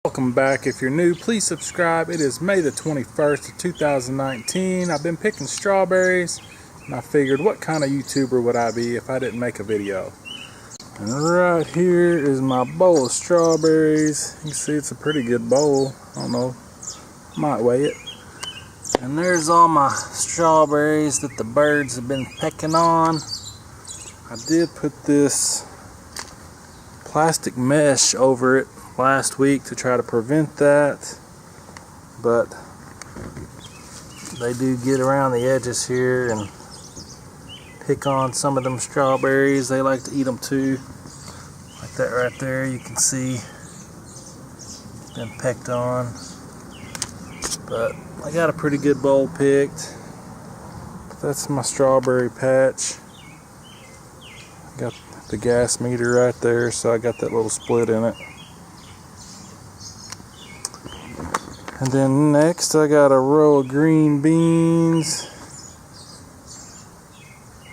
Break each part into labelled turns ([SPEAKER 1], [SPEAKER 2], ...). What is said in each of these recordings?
[SPEAKER 1] Welcome back. If you're new, please subscribe. It is May the 21st of 2019. I've been picking strawberries, and I figured what kind of YouTuber would I be if I didn't make a video. And right here is my bowl of strawberries. You can see it's a pretty good bowl. I don't know, might weigh it. And there's all my strawberries that the birds have been pecking on. I did put this plastic mesh over it last week to try to prevent that, but they do get around the edges here and pick on some of them strawberries. They like to eat them too, like that right there. You can see it's been pecked on, but I got a pretty good bowl picked. That's my strawberry patch. Got the gas meter right there, so I got that little split in it. And then next I got a row of green beans.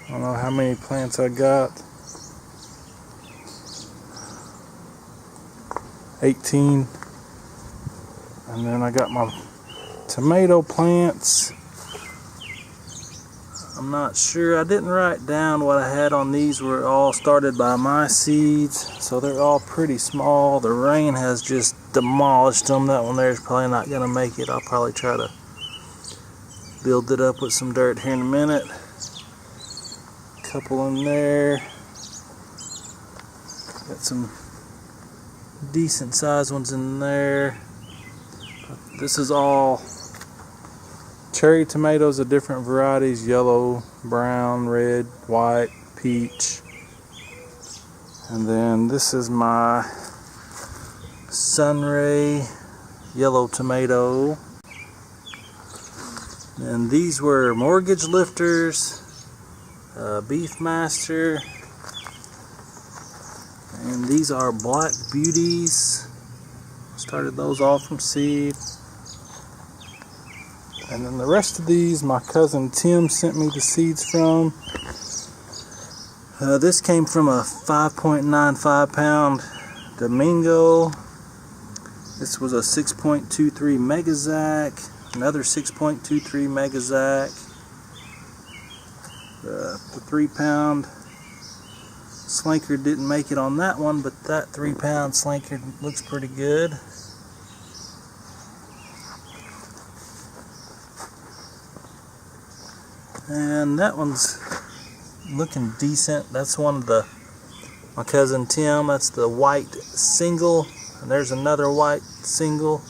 [SPEAKER 1] I don't know how many plants I got. 18. And then I got my tomato plants. I'm not sure. I didn't write down what I had on these. Were all started by my seeds, so they're all pretty small. The rain has just demolished them. That one there is probably not going to make it. I'll probably try to build it up with some dirt here in a minute. A couple in there. Got some decent sized ones in there. This is all cherry tomatoes of different varieties: yellow, brown, red, white, peach. And then this is my Sunray yellow tomato. And these were mortgage lifters, Beefmaster, and these are black beauties. Started those all from seed. And then the rest of these, my cousin Tim sent me the seeds from. This came from a 5.95 pound Domingo. This was a 6.23 Megazac, another 6.23 Megazac. The 3 pound Slinker didn't make it on that one, but that 3 pound Slinker looks pretty good. And that one's looking decent. That's one of my cousin Tim. That's the white single. And there's another white single.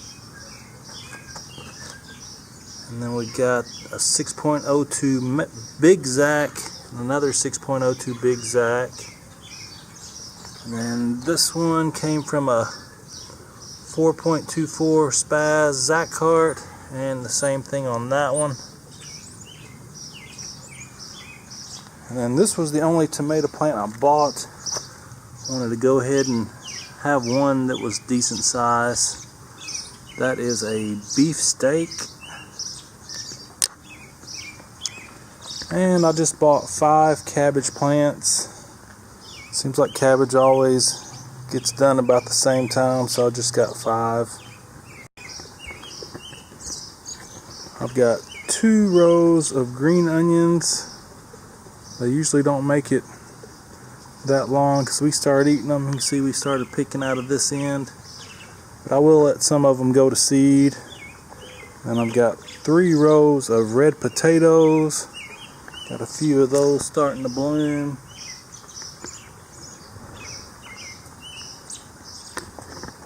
[SPEAKER 1] And then we got a 6.02 Big Zac and another 6.02 Big Zac. And then this one came from a 4.24 Spaz Zac cart, and the same thing on that one. And then this was the only tomato plant I bought. Wanted to go ahead and have one that was decent size. That is a beefsteak. And I just bought 5 cabbage plants. Seems like cabbage always gets done about the same time, so I just got 5. I've got 2 rows of green onions. They usually don't make it that long because we started eating them. You can see we started picking out of this end. But I will let some of them go to seed. And I've got 3 rows of red potatoes. Got a few of those starting to bloom.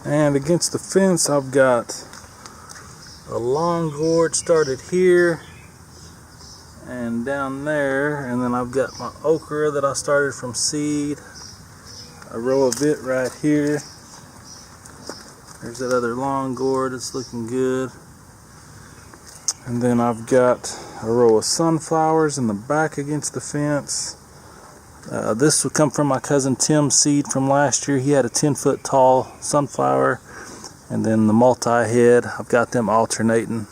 [SPEAKER 1] And against the fence I've got a long gourd started here and down there, and then I've got my okra that I started from seed, a row of it right here. There's that other long gourd, it's looking good. And then I've got a row of sunflowers in the back against the fence. This would come from my cousin Tim's seed from last year. He had a 10-foot tall sunflower, and then the multi-head, I've got them alternating.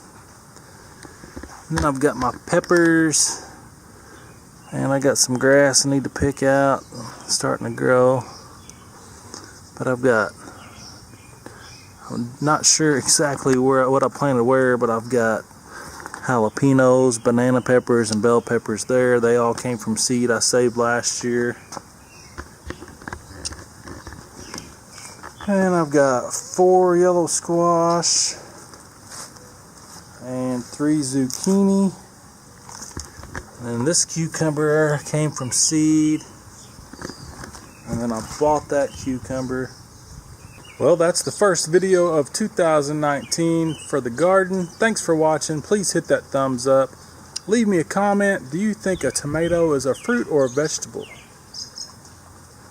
[SPEAKER 1] And then I've got my peppers, and I got some grass I need to pick out, starting to grow. But I've got Not sure exactly what I plan to wear, but I've got jalapenos, banana peppers, and bell peppers there. They all came from seed I saved last year. And I've got 4 yellow squash and 3 zucchini. And this cucumber came from seed. And then I bought that cucumber. Well, that's the first video of 2019 for the garden. Thanks for watching. Please hit that thumbs up. Leave me a comment. Do you think a tomato is a fruit or a vegetable?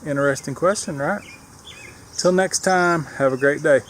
[SPEAKER 1] Interesting question, right? Till next time, have a great day.